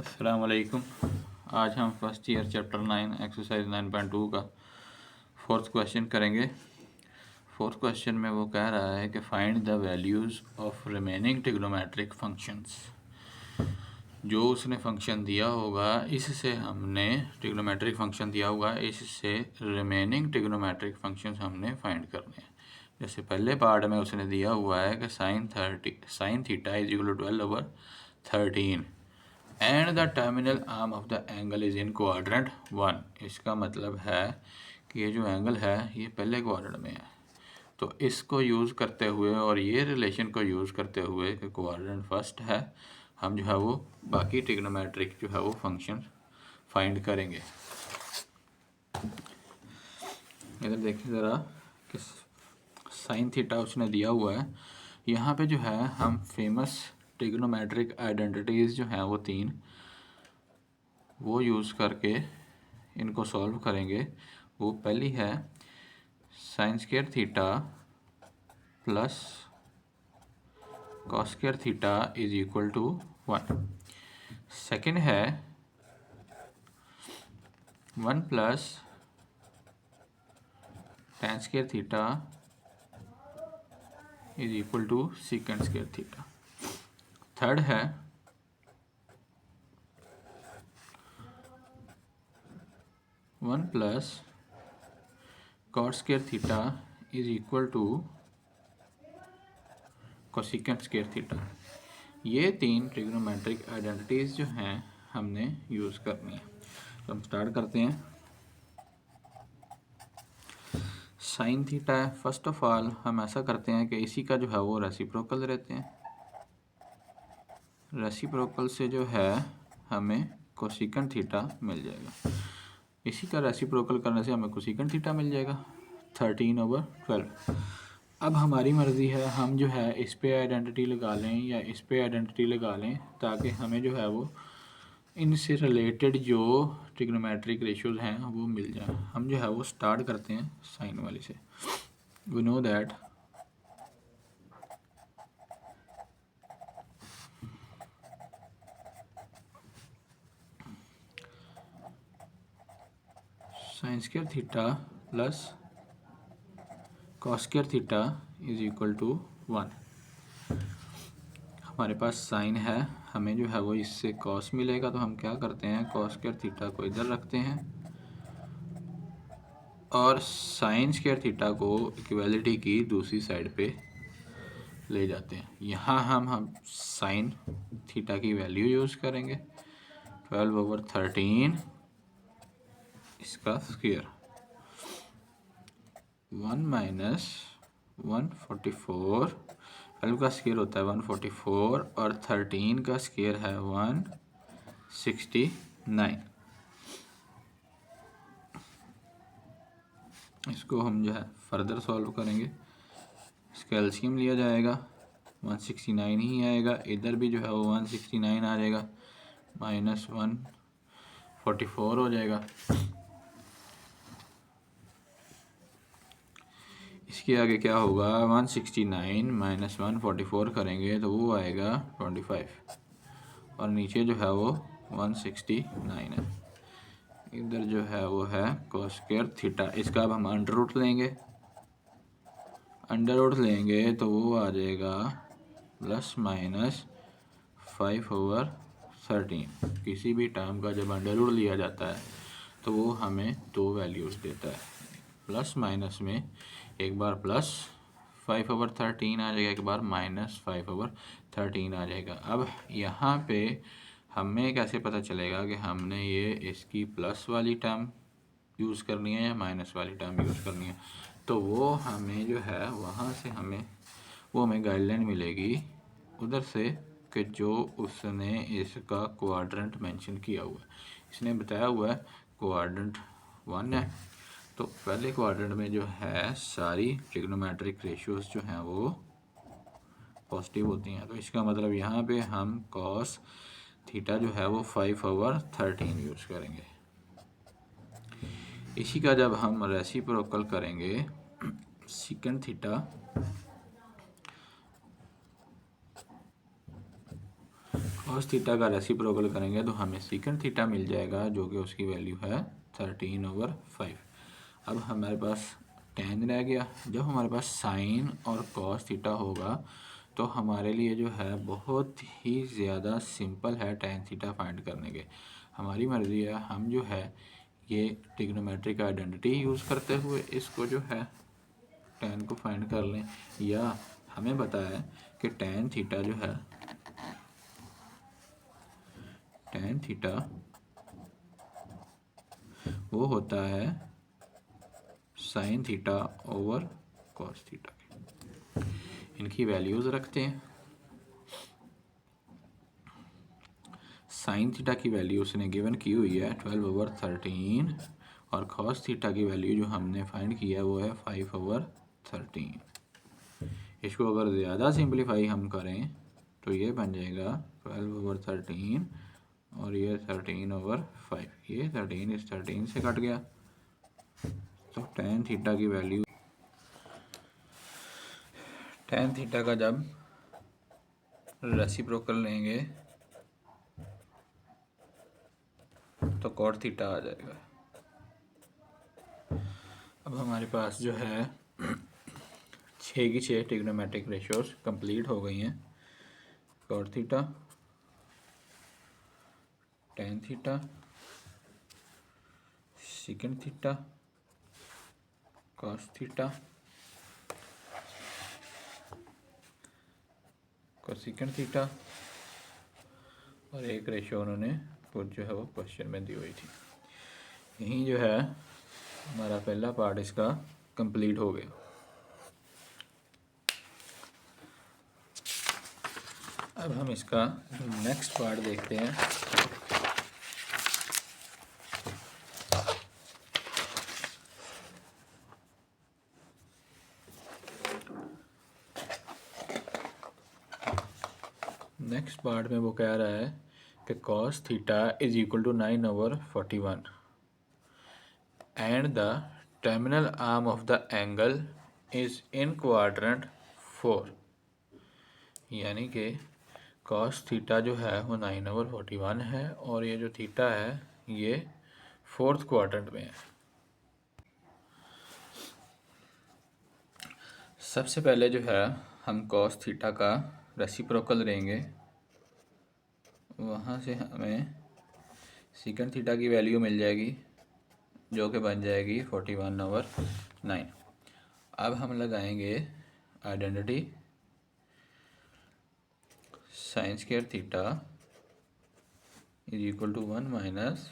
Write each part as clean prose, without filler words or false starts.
अस्सलाम वालेकुम। आज हम फर्स्ट ईयर चैप्टर 9 एक्सरसाइज 9.2 का फोर्थ क्वेश्चन करेंगे। फोर्थ क्वेश्चन में वो कह रहा है कि find the values of remaining trigonometric functions. जो उसने फंक्शन दिया होगा इससे हमने ट्रिग्नोमेट्रिक फंक्शन दिया होगा, इससे रिमेनिंग ट्रिग्नोमेट्रिक फंक्शंस हमने फाइंड करने हैं। जैसे पहले पार्ट में उसने दिया हुआ है कि sine theta is equal to 12/13 and the terminal arm of the angle is in quadrant 1। इसका मतलब है कि ये जो एंगल है ये पहले क्वाड्रेंट में है, तो इसको यूज़ करते हुए और ये रिलेशन को यूज़ करते हुए कि क्वाड्रेंट फर्स्ट है, हम जो है वो बाकी ट्रिग्नोमेट्रिक जो है वो फंक्शन फाइंड करेंगे। इधर देखिए ज़रा कि साइन थीटा उसने दिया हुआ है। यहाँ पे जो है हम फेमस ट्रिग्नोमेट्रिक आइडेंटिटीज़ जो हैं वो 3 वो यूज़ करके इनको सॉल्व करेंगे। वो पहली है sine square theta plus cos square theta is equal to 1। Second है 1 plus tan square theta is equal to secant square theta. Third है 1 plus cot square theta is equal to cosecant square theta. ये 3 trigonometric identities जो हैं हमने use करनी है। तो हम स्टार्ट करते हैं। साइन थीटा है, फर्स्ट ऑफ ऑल हम ऐसा करते हैं कि इसी का जो है वो रेसिप्रोकल रहते हैं। रेसिप्रोकल से जो है हमें कोसेकेंट थीटा मिल जाएगा। इसी का रेसिप्रोकल करने से हमें कोसेकेंट थीटा मिल जाएगा 13/12। अब हमारी मर्ज़ी है, हम जो है इस पे आइडेंटिटी लगा लें या इस पे आइडेंटिटी लगा लें ताकि हमें जो है वो इनसे रिलेटेड जो ट्रिग्नोमेट्रिक रेशियोज हैं वो मिल जाए। हम जो है वो स्टार्ट करते हैं साइन वाली से। We know that sine square theta plus cos square theta is equal to 1। हमारे पास साइन है, हमें जो है वो इससे कॉस मिलेगा, तो हम क्या करते हैं कॉस स्क्वायर थीटा को इधर रखते हैं और साइन स्क्वायर थीटा को इक्वलिटी की दूसरी साइड पे ले जाते हैं। यहाँ हम साइन थीटा की वैल्यू यूज़ करेंगे 12/13 इसका स्क्वायर 1 माइनस 144। 12 का स्क्वायर होता है 144 और 13 का स्क्वायर है 169। इसको हम जो है फर्दर सॉल्व करेंगे। इसका एलसीएम लिया जाएगा 169 ही आएगा, इधर भी जो है वो 169 आ जाएगा, माइनस 144 हो जाएगा। इसके आगे क्या होगा 169 माइनस 144 करेंगे तो वो आएगा 25 और नीचे जो है वो 169 है। इधर जो है वो है कॉस स्क्वायर थीटा। इसका अब हम अंडर रूट लेंगे, अंडर रूट लेंगे तो वो आ जाएगा प्लस माइनस 5/13। किसी भी टर्म का जब अंडर रूट लिया जाता है तो वो हमें 2 वैल्यूज़ देता है। प्लस माइनस में एक बार प्लस 5/13 आ जाएगा, एक बार माइनस 5/13 आ जाएगा। अब यहाँ पे हमें कैसे पता चलेगा कि हमने ये इसकी प्लस वाली टर्म यूज़ करनी है या माइनस वाली टर्म यूज़ करनी है? तो वो हमें जो है वहाँ से हमें गाइडलाइन मिलेगी उधर से कि जो उसने इसका क्वाड्रेंट मेंशन किया हुआ है। इसने बताया हुआ है क्वाड्रेंट 1 है, तो पहले क्वाड्रेंट में जो है सारी ट्रिग्नोमेट्रिक रेशियोज जो हैं वो पॉजिटिव होती हैं। तो इसका मतलब यहाँ पे हम कॉस थीटा जो है वो 5/13 यूज़ करेंगे। इसी का जब हम रेसिप्रोकल करेंगे सीकेंट थीटा कॉस थीटा का रेसिप्रोकल करेंगे तो हमें सीकेंट थीटा मिल जाएगा, जो कि उसकी वैल्यू है 13/5। अब हमारे पास टेन रह गया। जब हमारे पास साइन और कॉस थीटा होगा तो हमारे लिए जो है बहुत ही ज़्यादा सिंपल है टेन थीटा फाइंड करने के। हमारी मर्ज़ी है, हम जो है ये ट्रिग्नोमेट्रिक आइडेंटिटी यूज़ करते हुए इसको जो है टेन को फाइंड कर लें, या हमें पता है कि टेन थीटा जो है टेन थीटा वो होता है sign theta over cos theta. इनकी वैल्यूज़ रखते हैं। साइन थीटा की वैल्यू उसने गिवन की हुई है 12/13 और कॉस थीटा की वैल्यू जो हमने फाइंड किया है वो है 5/13। इसको अगर ज़्यादा सिंप्लीफाई हम करें तो ये बन जाएगा 12/13 और ये 13/5। ये 13 इस 13 से कट गया, तो टेन थीटा की वैल्यू टेन थीटा का जब रेसिप्रोकल लेंगे तो कॉट थीटा आ जाएगा। अब हमारे पास जो है 6 की 6 ट्रिग्नोमेट्रिक रेशियोज कंप्लीट हो गई हैं। Cot theta, tan theta, second theta, cos theta, cosecant theta और एक रेशियो उन्होंने खुद जो है वो क्वेश्चन में दी हुई थी। यहीं जो है हमारा पहला पार्ट इसका कंप्लीट हो गया। अब हम इसका नेक्स्ट पार्ट देखते हैं। नेक्स्ट पार्ट में वो कह रहा है कि cos theta is equal to 9/41 and the terminal arm of the angle is in quadrant 4। यानी कि cos थीटा जो है वो 9/41 है और ये जो थीटा है ये 4th क्वाड्रेंट में है। सबसे पहले जो है हम cos थीटा का रेसिप्रोकल लेंगे, वहाँ से हमें सेकेंड थीटा की वैल्यू मिल जाएगी जो कि बन जाएगी 41/9। अब हम लगाएंगे identity sine square theta is equal to 1 minus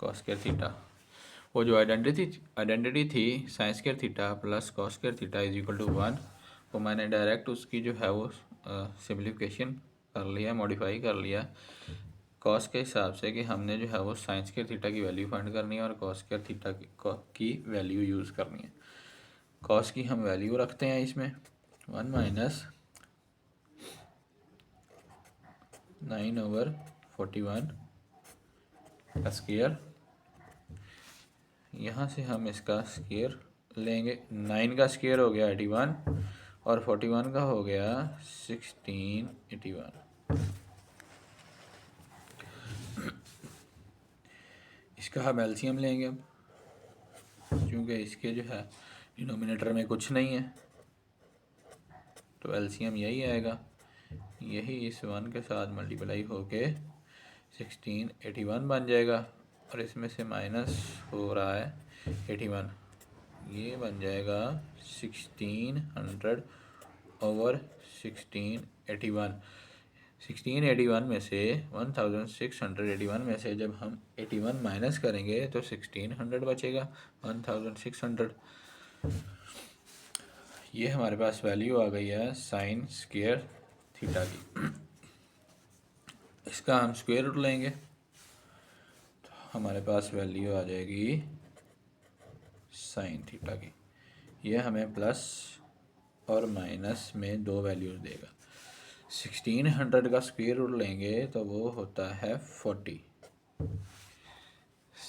cos square theta. वो जो आइडेंटिटी थी sine square theta plus cos square theta is equal to 1, वो मैंने डायरेक्ट उसकी जो है वो सिम्प्लीफिकेशन कर लिया, मॉडिफाई कर लिया कॉस के हिसाब से कि हमने जो है वो साइन स्क्वायर थीटा की वैल्यू फाइंड करनी है और कॉस स्क्वायर थीटा की वैल्यू यूज़ करनी है। कॉस की हम वैल्यू रखते हैं इसमें 1 माइनस 9/41 का स्क्वायर। यहाँ से हम इसका स्क्वायर लेंगे। 9 का स्क्वायर हो गया 81 और 41 का हो गया 1681। इसका हम एलसीएम लेंगे अब, क्योंकि इसके जो है डिनोमिनेटर में कुछ नहीं है तो एलसीएम यही आएगा। यही इस 1 के साथ मल्टीप्लाई होके 1681 बन जाएगा और इसमें से माइनस हो रहा है 81, ये बन जाएगा 1600/1681। 1681 में से 1681 में से जब हम 81 माइनस करेंगे तो 1600 बचेगा, 1600। ये हमारे पास वैल्यू आ गई है साइन स्क्वायर थीटा की। इसका हम स्क्वायर रूट लेंगे तो हमारे पास वैल्यू आ जाएगी साइन थीटा की। ये हमें प्लस और माइनस में दो वैल्यूज देगा। 1600 का स्क्वायर रूट लेंगे तो वो होता है 40।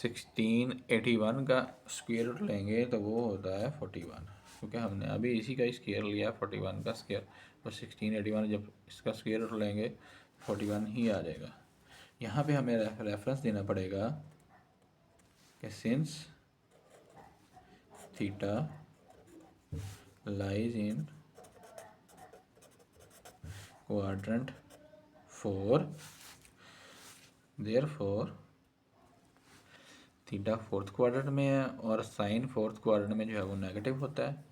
1681 का स्क्वायर रूट लेंगे तो वो होता है 41, क्योंकि हमने अभी इसी का स्क्वायर लिया 41 का स्क्वायर, तो 1681 जब इसका स्क्वायर रूट लेंगे 41 ही आ जाएगा। यहाँ पे हमें रेफरेंस देना पड़ेगा कि since theta lies in quadrant 4 therefore theta fourth quadrant में है और साइन फोर्थ क्वाड्रेंट में जो है वो नेगेटिव होता है,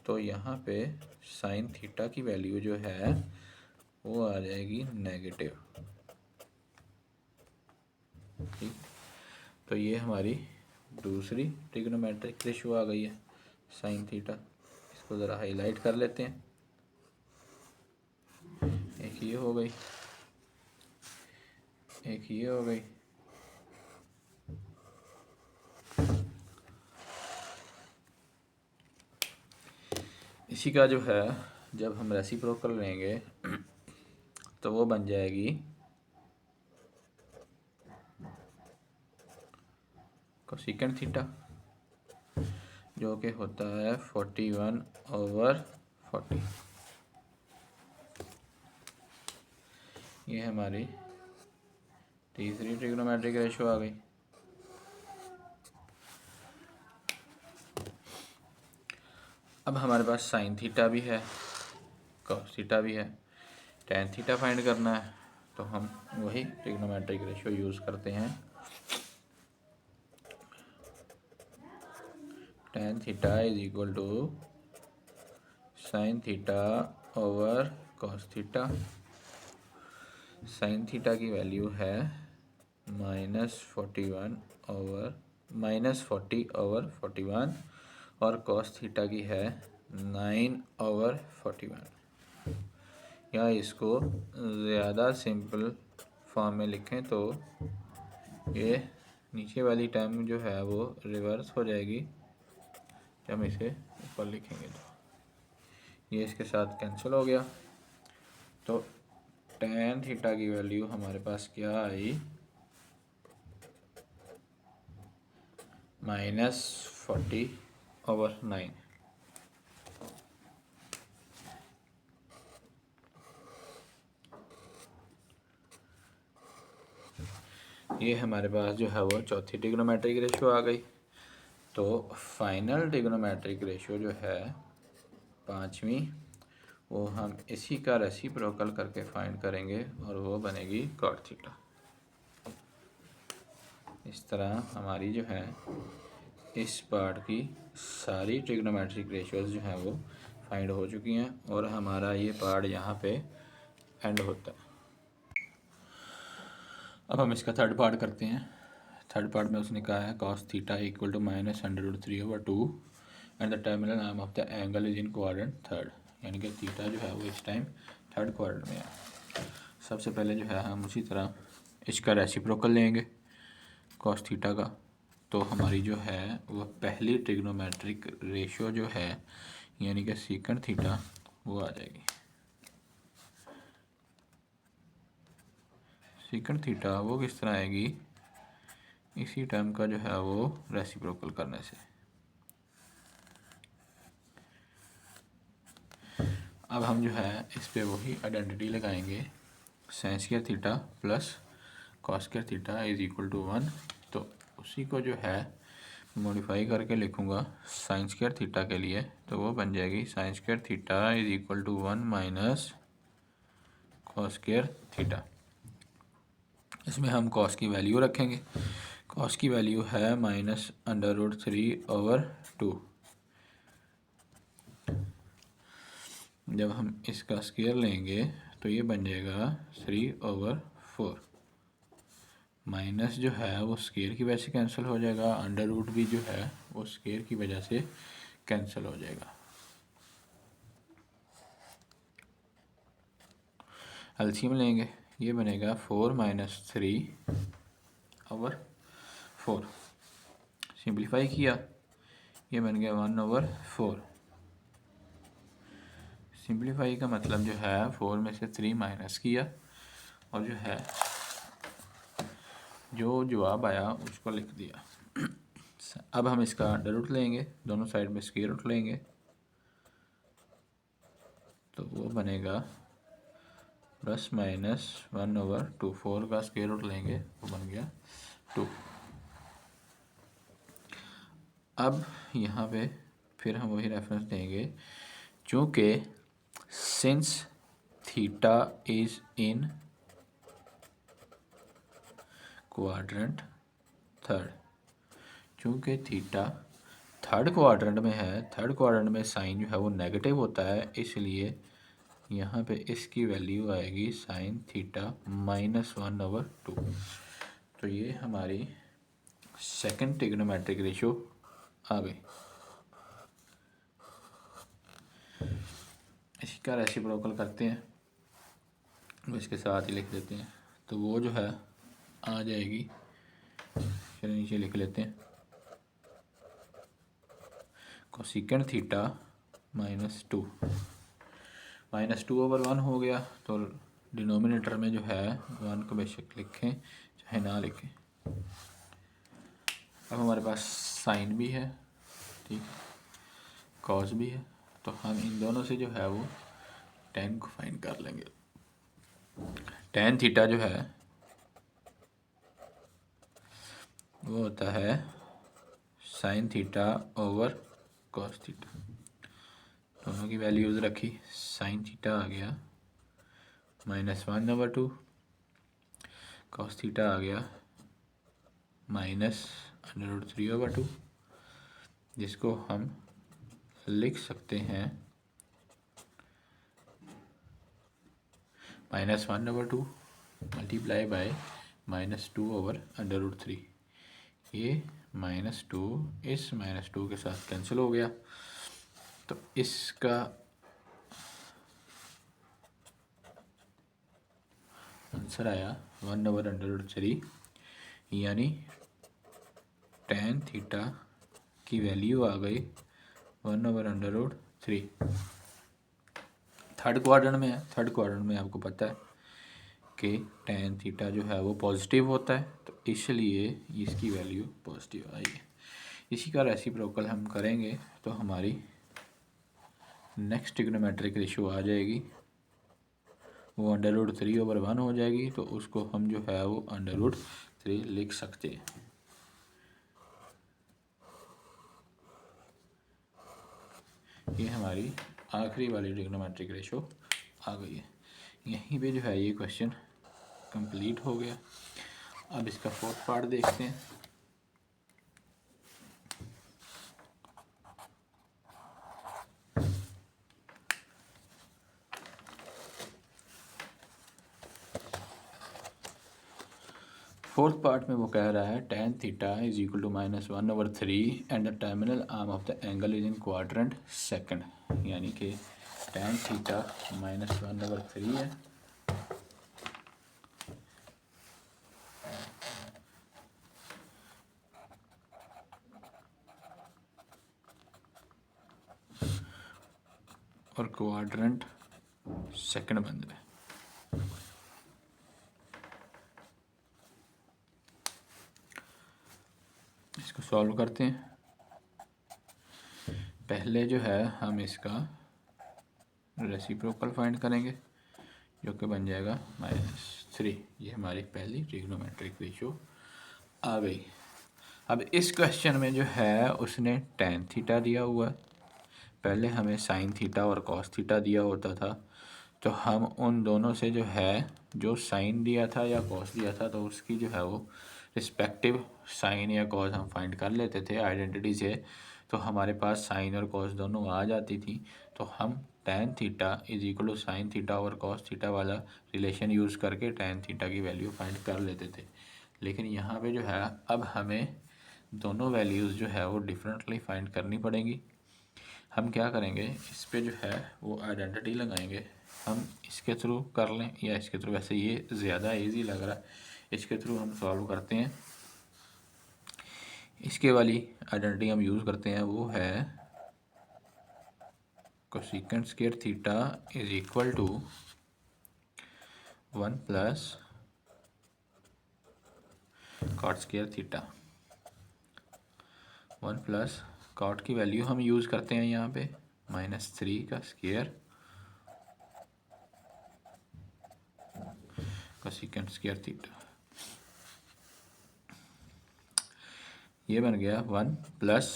तो यहाँ पे साइन थीटा की वैल्यू जो है वो आ जाएगी नेगेटिव। ठीक, तो ये हमारी दूसरी ट्रिग्नोमेट्रिक रेशियो आ गई है साइन थीटा। इसको ज़रा हाईलाइट कर लेते हैं। एक ये हो गई, एक ये हो गई। इसी का जो है जब हम रेसिप्रोकल लेंगे तो वो बन जाएगी कोसेकेंट थीटा, जो कि होता है 41/40। ये हमारी तीसरी ट्रिग्नोमेट्रिक रेशियो आ गई। अब हमारे पास साइन थीटा भी है, कॉस थीटा भी है, टैन थीटा फाइंड करना है, तो हम वही ट्रिग्नोमेट्रिक रेशियो यूज़ करते हैं। Tan theta is equal to sine theta over cos theta. Sine theta की वैल्यू है -40/41 और कॉस थीटा की है 9/41। या इसको ज़्यादा सिंपल फॉर्म में लिखें तो ये नीचे वाली टर्म जो है वो रिवर्स हो जाएगी जब हम इसे ऊपर लिखेंगे, तो ये इसके साथ कैंसिल हो गया। तो टैन थीटा की वैल्यू हमारे पास क्या आई, -40/9। ये हमारे पास जो है वो चौथी ट्रिग्नोमेट्रिक रेशियो आ गई। तो फाइनल ट्रिग्नोमेट्रिक रेशियो जो है पांचवी, वो हम इसी का रेसिप्रोकल करके फाइंड करेंगे और वो बनेगी कॉट थीटा। इस तरह हमारी जो है इस पार्ट की सारी ट्रिग्नोमेट्रिक रेशियोज जो हैं वो फाइंड हो चुकी हैं और हमारा ये पार्ट यहाँ पे एंड होता है। अब हम इसका थर्ड पार्ट करते हैं। थर्ड पार्ट में उसने कहा है cos theta equal to -√3/2 and the terminal arm of the angle is in quadrant third, यानी कि थीटा जो है वो इस टाइम थर्ड क्वाड्रेंट में है। सबसे पहले जो है हम उसी तरह इसका रेसिप्रोकल लेंगे कॉस थीटा का, तो हमारी जो है वो पहली ट्रिग्नोमेट्रिक रेशियो जो है यानी कि सीकेंट थीटा वो आ जाएगी। सीकेंट थीटा वो किस तरह आएगी, इसी टर्म का जो है वो रेसिप्रोकल करने से। अब हम जो है इस पे वही आइडेंटिटी लगाएंगे, sine square theta plus cos square theta is equal to 1। तो उसी को जो है मॉडिफाई करके लिखूँगा साइन स्क्वायर थीटा के लिए, तो वो बन जाएगी sine square theta is equal to 1 minus cos square theta. इसमें हम कॉस की वैल्यू रखेंगे। कॉस की वैल्यू है -√3/2। जब हम इसका स्क्वायर लेंगे तो ये बन जाएगा 3/4। माइनस जो है वो स्क्वायर की वजह से कैंसिल हो जाएगा, अंडर रूट भी जो है वो स्क्वायर की वजह से कैंसिल हो जाएगा। एलसीएम लेंगे, ये बनेगा 4 - 3/4। सिंप्लीफाई किया, ये बन गया 1/4। सिंप्लीफाई का मतलब जो है 4 में से 3 माइनस किया और जो है जो जवाब आया उसको लिख दिया। अब हम इसका अंडर रूट लेंगे, दोनों साइड में स्क्वायर रूट लेंगे, तो वो बनेगा प्लस माइनस 1/2। 4 का स्क्वायर रूट लेंगे, वो बन गया 2। अब यहाँ पे फिर हम वही रेफरेंस देंगे, चूँकि since theta is in quadrant third, चूँकि थीटा थर्ड क्वाड्रेंट में है, थर्ड क्वाड्रेंट में साइन जो है वो नेगेटिव होता है, इसलिए यहाँ पे इसकी वैल्यू आएगी साइन थीटा -1/2। तो ये हमारी सेकंड ट्रिग्नोमेट्रिक रेशियो आ गई। इसी का रेसिप्रोकल करते हैं, वो इसके साथ ही लिख देते हैं, तो वो जो है आ जाएगी, चलिए नीचे लिख लेते हैं, कोसेकेंट थीटा -2 -2/1 हो गया। तो डिनोमिनेटर में जो है 1 को बेशक लिखें चाहे ना लिखें। अब हमारे पास साइन भी है, ठीक है, कॉस भी है, तो हम इन दोनों से जो है वो टेन को फाइंड कर लेंगे। टेन थीटा जो है वो होता है sign theta over cos theta, दोनों की वैल्यूज़ रखी, साइन थीटा आ गया -1/2, कॉस थीटा आ गया -√3/2, जिसको हम लिख सकते हैं -1/2 मल्टीप्लाई बाय -2/√3। ये -2 इस -2 के साथ कैंसिल हो गया, तो इसका आंसर आया 1/√3, यानी टेन थीटा की वैल्यू आ गई 1/√3। थर्ड क्वाड्रेंट में है, थर्ड क्वाड्रेंट में आपको पता है कि टेन थीटा जो है वो पॉजिटिव होता है, तो इसलिए इसकी वैल्यू पॉजिटिव आई है। इसी का रेसिप्रोकल हम करेंगे तो हमारी नेक्स्ट ट्रिग्नोमेट्रिक रेशियो आ जाएगी, वो √3/1 हो जाएगी, तो उसको हम जो है वो √3 लिख सकते हैं। ये हमारी आखिरी वाली ट्रिग्नोमेट्रिक रेशियो आ गई है। यहीं पे जो है ये क्वेश्चन कंप्लीट हो गया। अब इसका फोर्थ पार्ट देखते हैं। फोर्थ पार्ट में वो कह रहा है tan theta is equal to -1/3 and the terminal arm of the angle is in quadrant second, यानी कि टेन थीटा -1/3 है, और क्वाड्रेंट सेकंड बन रहा है। इसको सॉल्व करते हैं। पहले जो है हम इसका रेसिप्रोकल फाइंड करेंगे, जो कि बन जाएगा -3। ये हमारी पहली ट्रिग्नोमेट्रिक रेशियो आ गई। अब इस क्वेश्चन में जो है उसने टेन थीटा दिया हुआ है, पहले हमें साइन थीटा और कॉस थीटा दिया होता था, तो हम उन दोनों से जो है, जो साइन दिया था या कॉस दिया था, तो उसकी जो है वो रिस्पेक्टिव साइन या कॉस हम फाइंड कर लेते थे आइडेंटिटी से, तो हमारे पास साइन और कॉस दोनों आ जाती थी, तो हम tan theta is equal to sine theta और कॉस थीटा वाला रिलेशन यूज़ करके टेन थीटा की वैल्यू फाइंड कर लेते थे। लेकिन यहाँ पे जो है अब हमें दोनों वैल्यूज़ जो है वो डिफरेंटली फाइंड करनी पड़ेंगी। हम क्या करेंगे, इस पे जो है वो आइडेंटिटी लगाएंगे। हम इसके थ्रू कर लें या इसके थ्रू, वैसे ये ज़्यादा इजी लग रहा है, इसके थ्रू हम सॉल्व करते हैं। इसके वाली आइडेंटिटी हम यूज़ करते हैं, वो है cosecant square theta is equal to 1 plus cot square theta. 1 plus cot की वैल्यू हम यूज़ करते हैं यहाँ पे -3 का स्क्वायर कोसेकेंट स्क्वायर थीटा। ये बन गया 1 प्लस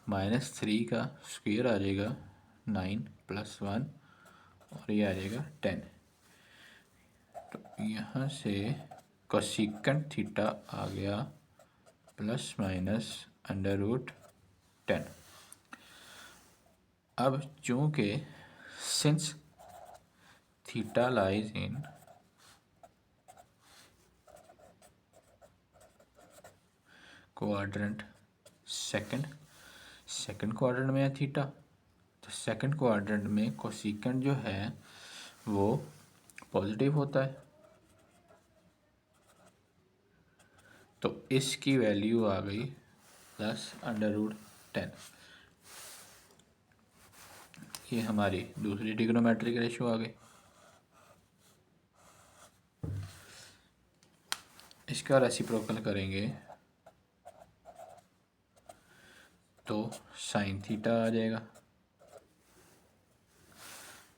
-3 का स्क्वायर आ जाएगा 9 + 1 और ये आ जाएगा 10। तो यहाँ से कोसेकेंट थीटा आ गया ±√10। अब चूँकि since theta lies in quadrant second quadrant में है थीटा, तो सेकंड क्वाड्रेंट में कोसेकेंट जो है वो पॉजिटिव होता है। तो इसकी वैल्यू आ गई +√10। ये हमारी दूसरी ट्रिग्नोमेट्रिक रेशियो आ गई। इसका रेसिप्रोकल करेंगे तो साइन थीटा आ जाएगा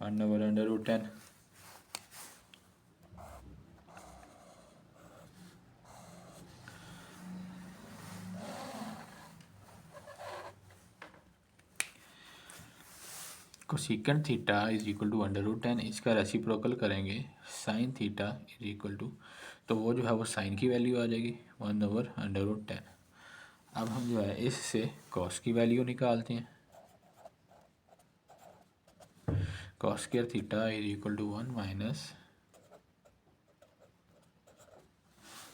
1/√10। Cosecant theta = √10। इसका रेसिप्रोकल करेंगे साइन थीटा = तो वो जो है वो साइन की वैल्यू आ जाएगी 1/√10। अब हम जो है इससे कॉस की वैल्यू निकालते हैं। Cos square theta = 1 -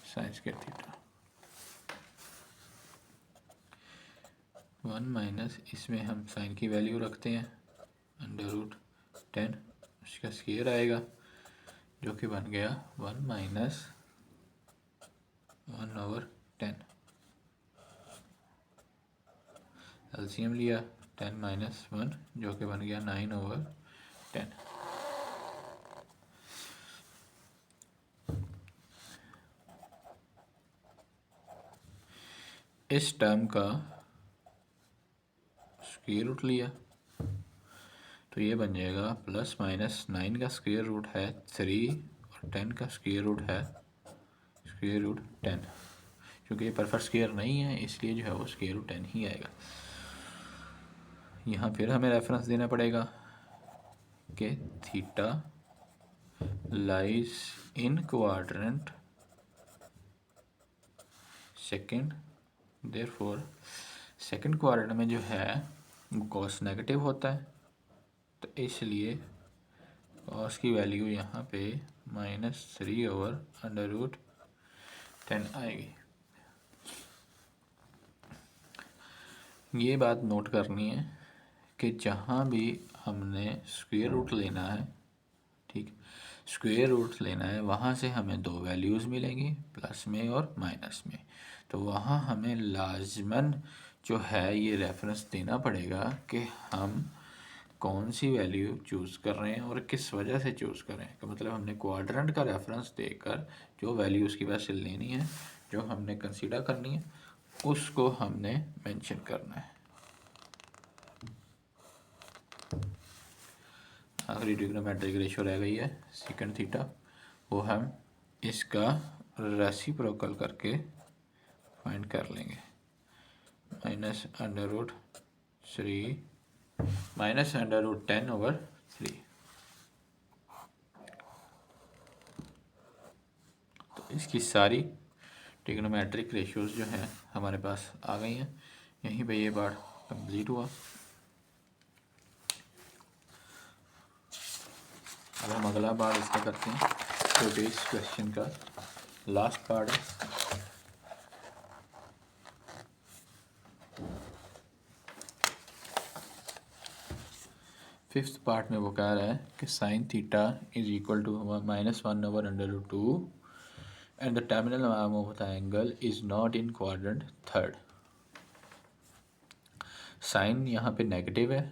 sign square theta 1 - इसमें हम साइन की वैल्यू रखते हैं √10, उसका स्क्वायर आएगा जो कि बन गया 1 - 1/10। एलसीएम लिया 10 - 1 जो कि बन गया 9/10। इस टर्म का स्क्वायर रूट लिया तो ये बन जाएगा ±9 का स्क्वायर रूट है 3 और 10 का स्क्वायर रूट है √10। क्योंकि ये परफेक्ट स्क्वायर नहीं है इसलिए जो है वो √10 ही आएगा। यहाँ फिर हमें रेफरेंस देना पड़ेगा कि theta lies in quadrant second, therefore second quadrant में जो है कॉस नेगेटिव होता है, तो इसलिए कॉस की वैल्यू यहाँ पे -3/√10 आएगी। ये बात नोट करनी है कि जहाँ भी हमने स्क्वायर रूट लेना है, ठीक, स्क्वायर रूट लेना है वहाँ से हमें दो वैल्यूज़ मिलेंगी प्लस में और माइनस में। तो वहाँ हमें लाजमन जो है ये रेफरेंस देना पड़ेगा कि हम कौन सी वैल्यू चूज़ कर रहे हैं और किस वजह से चूज़ कर रहे हैं। तो मतलब हमने क्वाड्रेंट का रेफरेंस देकर जो वैल्यू उसकी वजह से लेनी है, जो हमने कंसीडर करनी है, उसको हमने मेंशन करना है। आखिरी ट्रिग्नोमेट्रिक रेशियो रह गई है सेकंड थीटा, वो हम इसका रेसिप्रोकल करके फाइंड कर लेंगे -√10/3। तो इसकी सारी ट्रिग्नोमेट्रिक रेशियोज जो हैं हमारे पास आ गई हैं। यहीं पे ये पार्ट कंप्लीट हुआ। अब हम अगला पार्ट इसका करते हैं, तो बेस क्वेश्चन का लास्ट पार्ट है। फिफ्थ पार्ट में वो कह रहा है कि sine theta = -1/√2 and the terminal arm of the angle is not in quadrant third। Sine यहाँ पे नेगेटिव है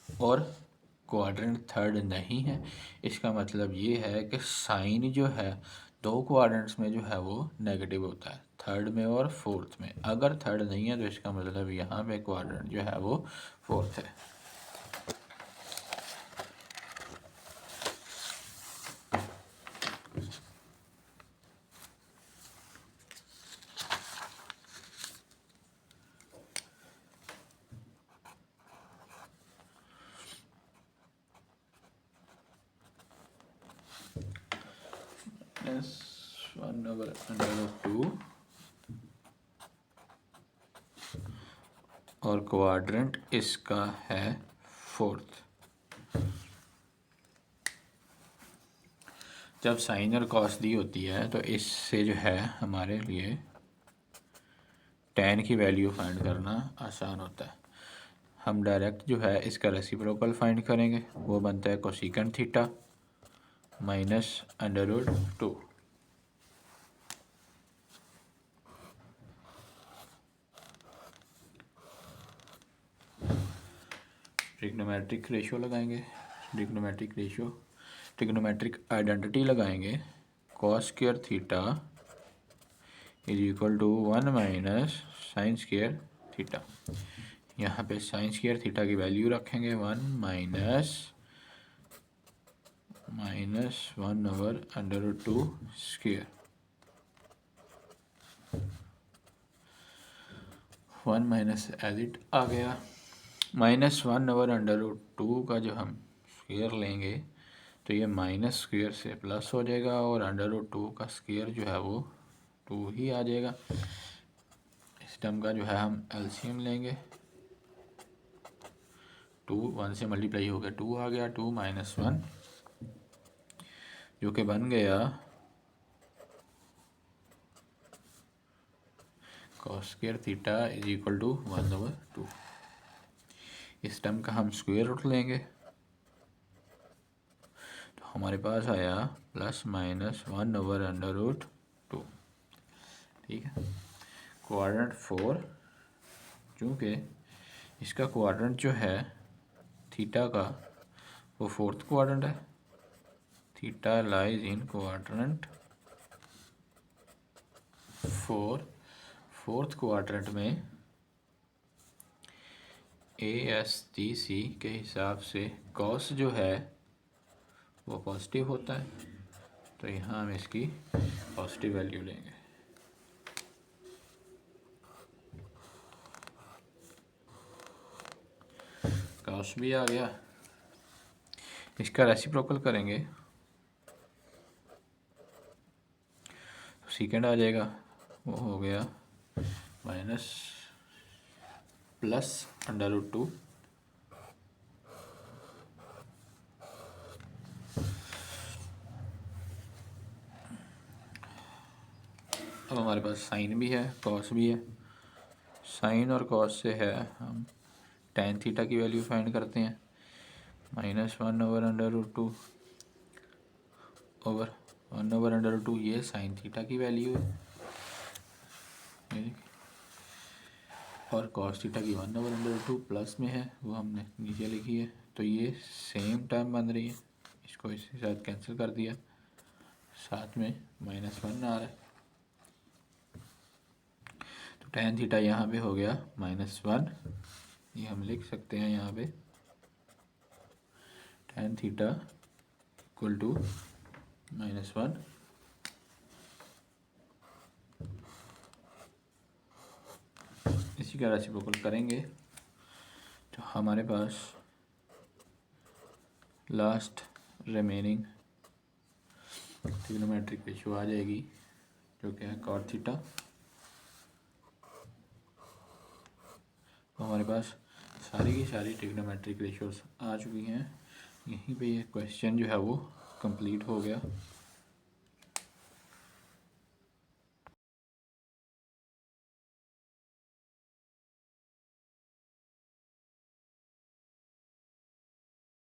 और क्वाड्रेंट थर्ड नहीं है। इसका मतलब ये है कि साइन जो है दो क्वाड्रेंट्स में जो है वो नेगेटिव होता है, थर्ड में और फोर्थ में। अगर थर्ड नहीं है तो इसका मतलब यहाँ पे क्वाड्रेंट जो है वो फोर्थ है। (1/2) और क्वाड्रेंट इसका है फोर्थ। जब साइन और कॉस दी होती है तो इससे जो है हमारे लिए tan की वैल्यू फाइंड करना आसान होता है। हम डायरेक्ट जो है इसका रेसिप्रोकल फाइंड करेंगे, वो बनता है cosecant theta minus √2। Trigonometric ratio लगाएंगे, ट्रिग्नोमेट्रिक आइडेंटिटी लगाएंगे। Cos square theta is equal to 1 minus sine square theta. यहाँ पे साइन स्क्वायर थीटा की वैल्यू रखेंगे 1 minus 1/√2 square. 1 minus as it आ गया, -1/√2 का जो हम स्क्वायर लेंगे तो ये माइनस स्क्वायर से प्लस हो जाएगा और √2 का स्क्वायर जो है वो 2 ही आ जाएगा। इस टर्म का जो है हम एलसीएम लेंगे, 2 1 से मल्टीप्लाई हो गया 2 आ गया, 2 माइनस 1 जो कि बन गया cos square theta is equal to 1/2। इस टर्म का हम स्क्वायर रूट लेंगे तो हमारे पास आया ±1/√2। ठीक है। क्वाड्रेंट 4, चूँकि इसका क्वाड्रेंट जो है थीटा का वो फोर्थ क्वाड्रेंट है, theta lies in quadrant 4। Fourth quadrant में ASTC के हिसाब से कॉस जो है वो पॉजिटिव होता है, तो यहाँ हम इसकी पॉजिटिव वैल्यू लेंगे। कॉस भी आ गया, इसका रेसिप्रोकल करेंगे तो सेकेंड आ जाएगा, वो हो गया +√2। अब हमारे पास साइन भी है कॉस भी है। साइन और कॉस से है हम tan थीटा की वैल्यू फाइंड करते हैं, -1/√2 ओवर 1/√2, ये साइन थीटा की वैल्यू है और कॉस थीटा की 1/√2 प्लस में है, वो हमने नीचे लिखी है, तो ये सेम टर्म बन रही है। इसको इसके साथ कैंसिल कर दिया, साथ में -1 आ रहा है, तो tan थीटा यहाँ पे हो गया -1। ये हम लिख सकते हैं यहाँ पे tan थीटा इक्वल टू -1। इसी का रेसिप्रोकल करेंगे तो हमारे पास लास्ट रिमेनिंग ट्रिग्नोमेट्रिक रेशियो आ जाएगी जो कि है cot थीटा। तो हमारे पास सारी की सारी ट्रिग्नोमेट्रिक रेशियोज आ चुकी हैं। यहीं पे ये क्वेश्चन जो है वो कंप्लीट हो गया।